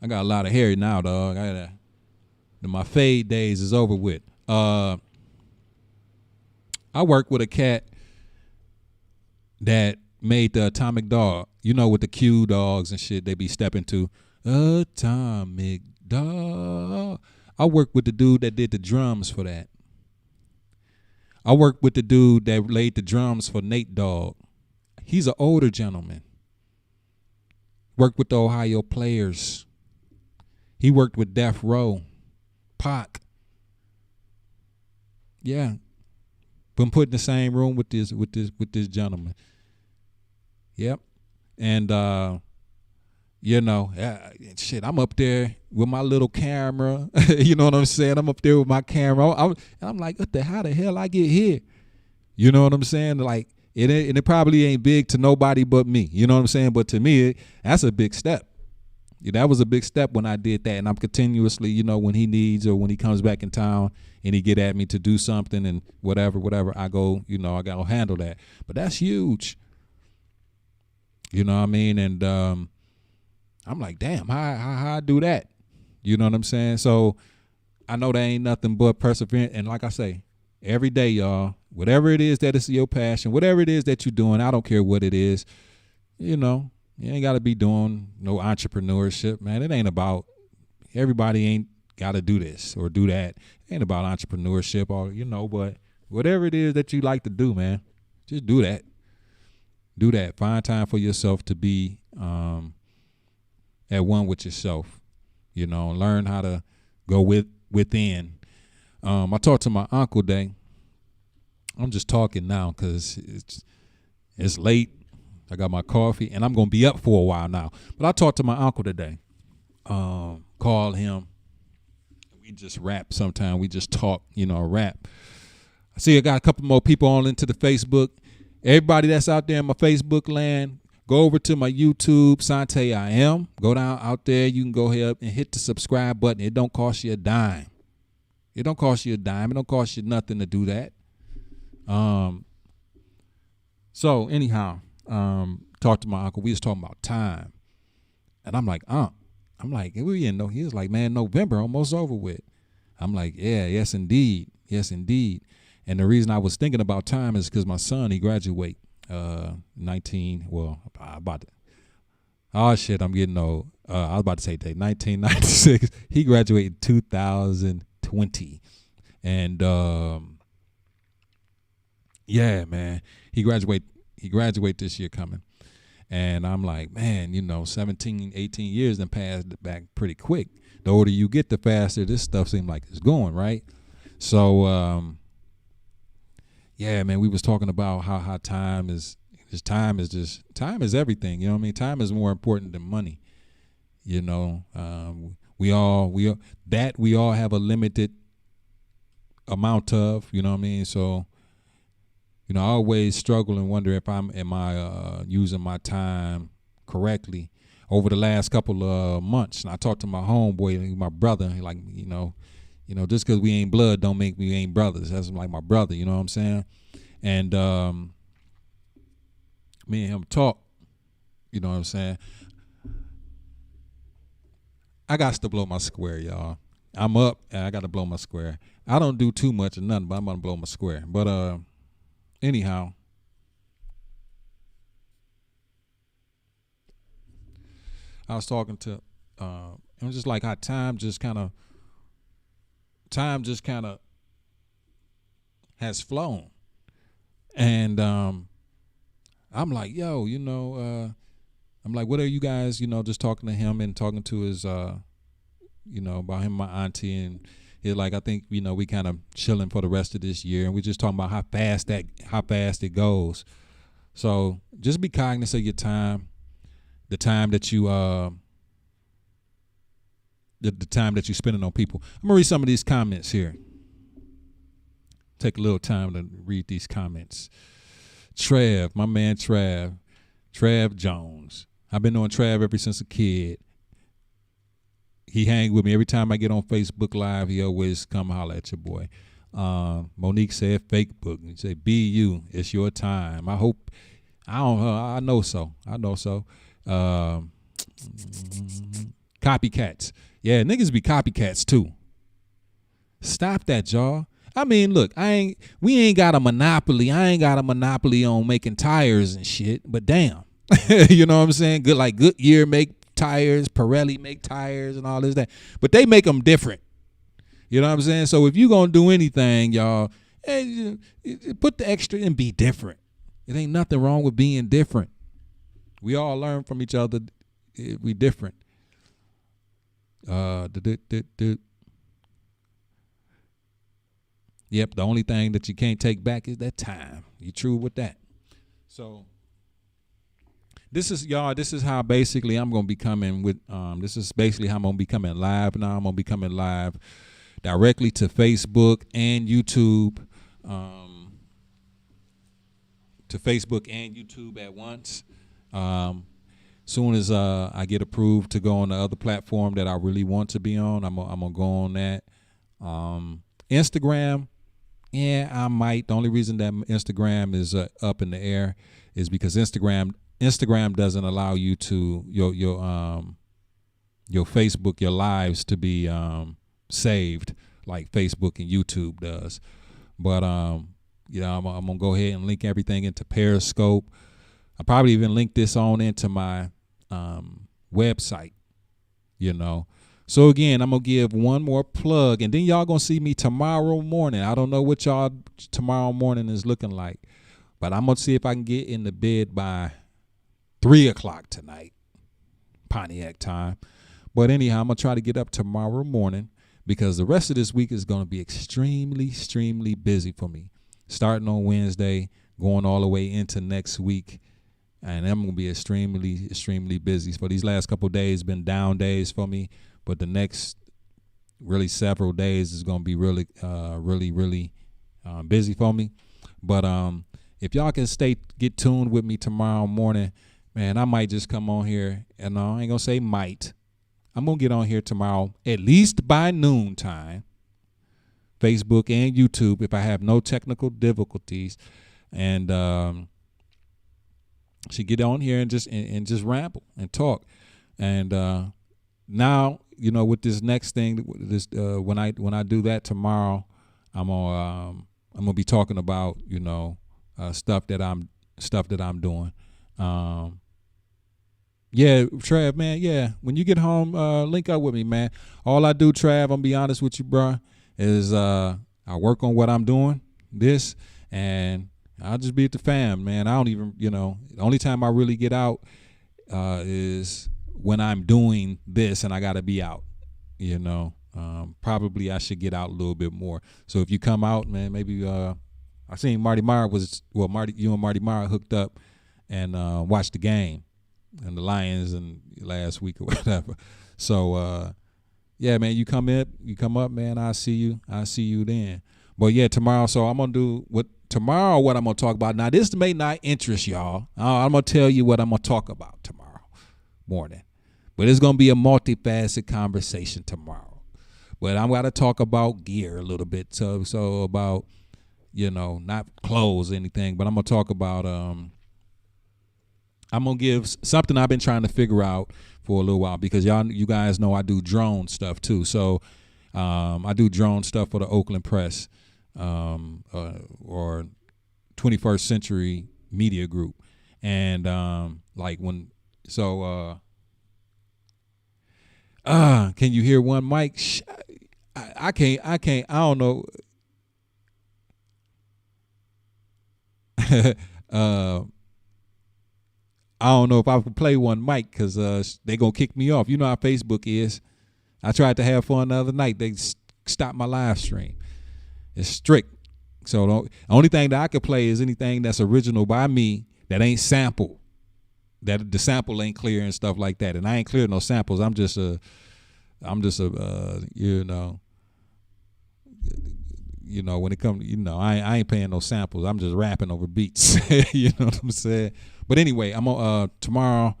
I got a lot of hair now, dog. My fade days is over with. I work with a cat that made the Atomic Dog. With the Q dogs and shit, they be stepping to Atomic Dog. I worked with the dude that did the drums for that. I worked with the dude that laid the drums for Nate Dogg. He's an older gentleman. Worked with the Ohio Players. He worked with Death Row, Pac. Yeah. Been put in the same room with this gentleman. Yep. And shit, I'm up there with my little camera. You know what I'm saying? I'm up there with my camera. I'm like, how the hell I get here? You know what I'm saying? Like, it probably ain't big to nobody but me. You know what I'm saying? But to me, that's a big step. That was a big step when I did that. And I'm continuously, when he needs or when he comes back in town and he get at me to do something and whatever, I go, I got to handle that. But that's huge. You know what I mean? And I'm like, damn, how I do that? You know what I'm saying? So I know there ain't nothing but perseverance. And like I say, every day, y'all, whatever it is that is your passion, whatever it is that you're doing, I don't care what it is, you ain't got to be doing no entrepreneurship, man. It ain't about, everybody ain't got to do this or do that. It ain't about entrepreneurship or, but whatever it is that you like to do, man, just do that. Do that. Find time for yourself to be at one with yourself, learn how to go within. I talked to my uncle today. I'm just talking now because it's late. I got my coffee, and I'm going to be up for a while now. But I talked to my uncle today. Called him. We just rap sometime. We just talk, rap. I see I got a couple more people on into the Facebook. Everybody that's out there in my Facebook land, go over to my YouTube, Sante I Am. Go down out there. You can go ahead and hit the subscribe button. It don't cost you a dime. It don't cost you a dime. It don't cost you nothing to do that. So anyhow, talked to my uncle. We was talking about time. And I'm like, we in no. He was like, man, November almost over with. I'm like, yes, indeed. Yes, indeed. And the reason I was thinking about time is because my son, he graduate 19, well, about to, oh shit, I'm getting old. I was about to say 1996. He graduated 2020. And yeah, man, he graduate this year coming. And I'm like, man, 17, 18 years then passed back pretty quick. The older you get, the faster this stuff seems like it's going, right? So, yeah, man, we was talking about how time is everything. You know what I mean? Time is more important than money. We all have a limited amount of, you know what I mean? So, I always struggle and wonder if am I using my time correctly over the last couple of months. And I talked to my homeboy, my brother, like, just because we ain't blood don't make we ain't brothers. That's like my brother, you know what I'm saying? And me and him talk, you know what I'm saying? I got to blow my square, y'all. I'm up and I got to blow my square. I don't do too much or nothing, but I'm going to blow my square. But anyhow, I was talking to, it was just like how time just kind of has flown. And I'm like, yo, I'm like, what are you guys, just talking to him and talking to his, about him and my auntie. And it's like, I think, we kind of chilling for the rest of this year. And we're just talking about how fast it goes. So just be cognizant of your time, the time that you, the time that you're spending on people. I'm going to read some of these comments here. Take a little time to read these comments. Trav, my man Trav Jones. I've been knowing Trav ever since a kid. He hang with me every time I get on Facebook Live. He always come holler at your boy. Monique said fake book. He said, be you. It's your time. I know so. Copycats. Yeah, niggas be copycats too. Stop that, y'all. I mean, look, we ain't got a monopoly. I ain't got a monopoly on making tires and shit, but damn. You know what I'm saying? Goodyear make tires, Pirelli make tires and all this, that. But they make them different. You know what I'm saying? So if you going to do anything, y'all, put the extra and be different. It ain't nothing wrong with being different. We all learn from each other. We different. Yep, the only thing that you can't take back is that time. You true with that. So this is y'all. This is how basically I'm gonna be coming with. This is basically how I'm gonna be coming live now. I'm gonna be coming live directly to Facebook and YouTube. To Facebook and YouTube at once. Soon as I get approved to go on the other platform that I really want to be on, I'm gonna go on that. Instagram, yeah, I might. The only reason that Instagram is up in the air is because Instagram doesn't allow you to your Facebook, your lives to be saved like Facebook and YouTube does. But I'm gonna go ahead and link everything into Periscope. I'll probably even link this on into my website, So again, I'm gonna give one more plug, and then y'all gonna see me tomorrow morning. I don't know what y'all tomorrow morning is looking like, but I'm gonna see if I can get in the bed by 3:00 tonight, Pontiac time. But anyhow, I'm gonna try to get up tomorrow morning because the rest of this week is gonna be extremely busy for me. Starting on Wednesday, going all the way into next week. And I'm going to be extremely busy. For these last couple of days, been down days for me. But the next really several days is going to be really busy for me. But if y'all can get tuned with me tomorrow morning, man, I might just come on here. And I ain't going to say might. I'm going to get on here tomorrow, at least by noontime. Facebook and YouTube, if I have no technical difficulties. And she get on here and just ramble and talk. And now, with this next thing, when I do that tomorrow, I'm gonna be talking about stuff that I'm doing. Yeah, Trav, man. Yeah, when you get home, link up with me, man. All I do, Trav, I'm gonna be honest with you, bro, is I work on what I'm doing, and I'll just be at the fam, man. I don't even, the only time I really get out is when I'm doing this and I got to be out, Probably I should get out a little bit more. So if you come out, man, maybe I seen you and Marty Meyer hooked up and watched the game and the Lions and last week or whatever. So, yeah, man, you come up, man, I'll see you then. But yeah, tomorrow, so I'm going to do what I'm going to talk about. Now, this may not interest y'all. I'm going to tell you what I'm going to talk about tomorrow morning. But it's going to be a multifaceted conversation tomorrow. But I'm going to talk about gear a little bit. So about, not clothes or anything, but I'm going to talk about, I'm going to give something I've been trying to figure out for a little while because you guys know I do drone stuff too. So I do drone stuff for the Oakland Press. Or 21st Century Media Group, and can you hear one mic? I can't. I don't know. I don't know if I can play one mic because they gonna kick me off. You know how Facebook is. I tried to have fun the other night. They stopped my live stream. It's strict. So the only thing that I could play is anything that's original by me that ain't sampled, that the sample ain't clear and stuff like that. And I ain't clearing no samples. I'm just a when it comes, I ain't paying no samples. I'm just rapping over beats. You know what I'm saying? But anyway, I'm gonna tomorrow.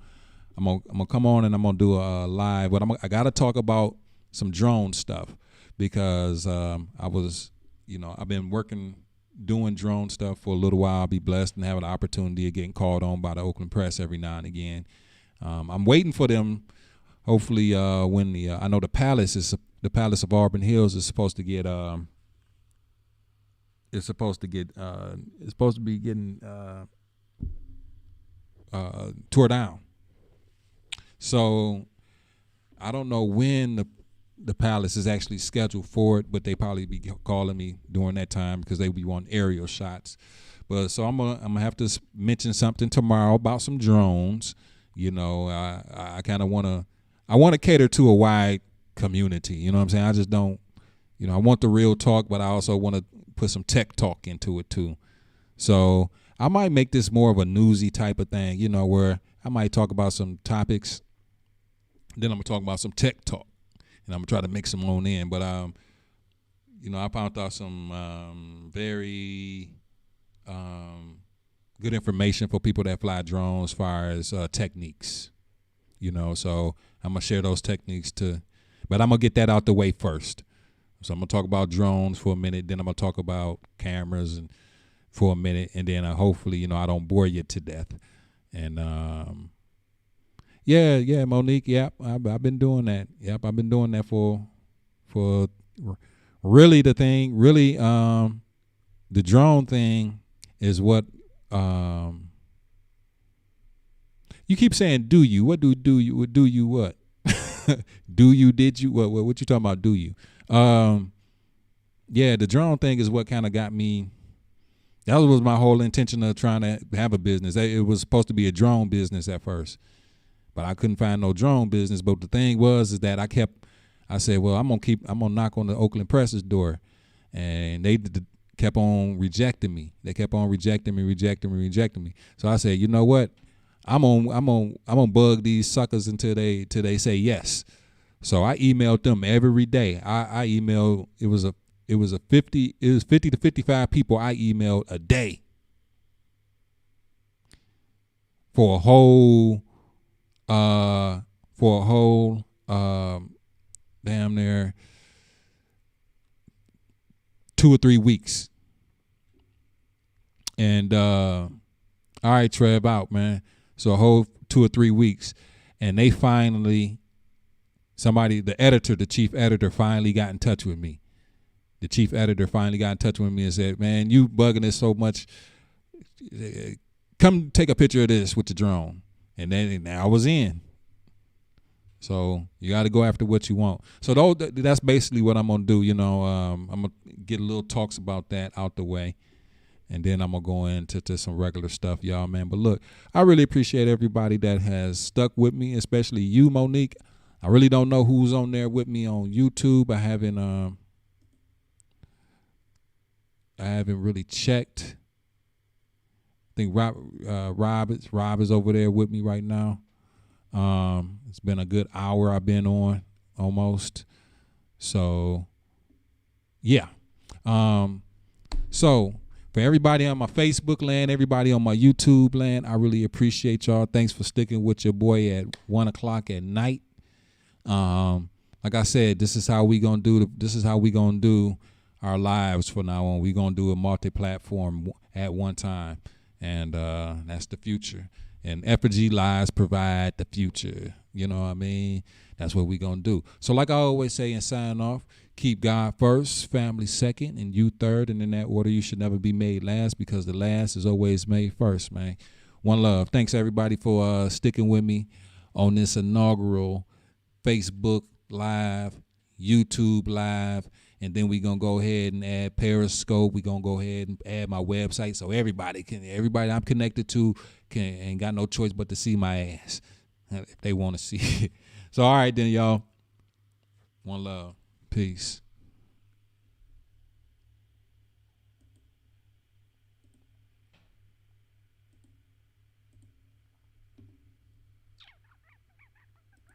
I'm gonna come on and I'm gonna do a live. But I gotta talk about some drone stuff because I've been doing drone stuff for a little while. I'll be blessed and have an opportunity of getting called on by the Oakland Press every now and again. I'm waiting for them. Hopefully, when I know the Palace of Auburn Hills is supposed to get it's supposed to be getting tore down. So I don't know when the Palace is actually scheduled for it, but they probably be calling me during that time because they be wanting aerial shots. But so I'm gonna have to mention something tomorrow about some drones. I kind of want to cater to a wide community. You know what I'm saying? I just don't. I want the real talk, but I also want to put some tech talk into it too. So I might make this more of a newsy type of thing, where I might talk about some topics, then I'm gonna talk about some tech talk, and I'm gonna try to mix them on in. But I found out some very good information for people that fly drones, as far as techniques. So I'm gonna share those techniques too, but I'm gonna get that out the way first. So I'm gonna talk about drones for a minute, then I'm gonna talk about cameras and for a minute, and then hopefully I don't bore you to death. And yeah, Monique. Yep, I've been doing that. Yep, I've been doing that for really the thing. Really, the drone thing is what. You keep saying, "Do you? What do you? Do you what? Do you? Did you? What you talking about? Do you?" Yeah, the drone thing is what kind of got me. That was my whole intention of trying to have a business. It was supposed to be a drone business at first, but I couldn't find no drone business. But the thing is that I said, well, I'm gonna knock on the Oakland Press's door, and they kept on rejecting me. They kept on rejecting me. So I said, you know what? I'm gonna bug these suckers until they say yes. So I emailed them every day. I emailed. It was 50 to 55 people I emailed a day for a whole damn near 2 or 3 weeks. And all right, Trev, out, man. So a whole 2 or 3 weeks, and they finally, the chief editor finally got in touch with me. The chief editor finally got in touch with me and said, man, you bugging us so much. Come take a picture of this with the drone. And then I was in. So you got to go after what you want. So that's basically what I'm going to do. I'm going to get a little talks about that out the way. And then I'm going to go into some regular stuff, y'all, man. But look, I really appreciate everybody that has stuck with me, especially you, Monique. I really don't know who's on there with me on YouTube. I haven't really checked. I think Rob is over there with me right now. It's been a good hour I've been on almost. So yeah. So for everybody on my Facebook land, everybody on my YouTube land, I really appreciate y'all. Thanks for sticking with your boy at 1:00 at night. Like I said, this is how we gonna do our lives from now on. We're going to do a multi-platform at one time, and that's the future. And Effigy Lives provide the future. You know what I mean? That's what we're going to do. So like I always say and sign off, keep God first, family second, and you third. And in that order, you should never be made last, because the last is always made first, man. One love. Thanks, everybody, for sticking with me on this inaugural Facebook Live, YouTube Live. And then we're going to go ahead and add Periscope. We're going to go ahead and add my website so everybody I'm connected to ain't got no choice but to see my ass if they want to see it. So, all right then, y'all. One love. Peace.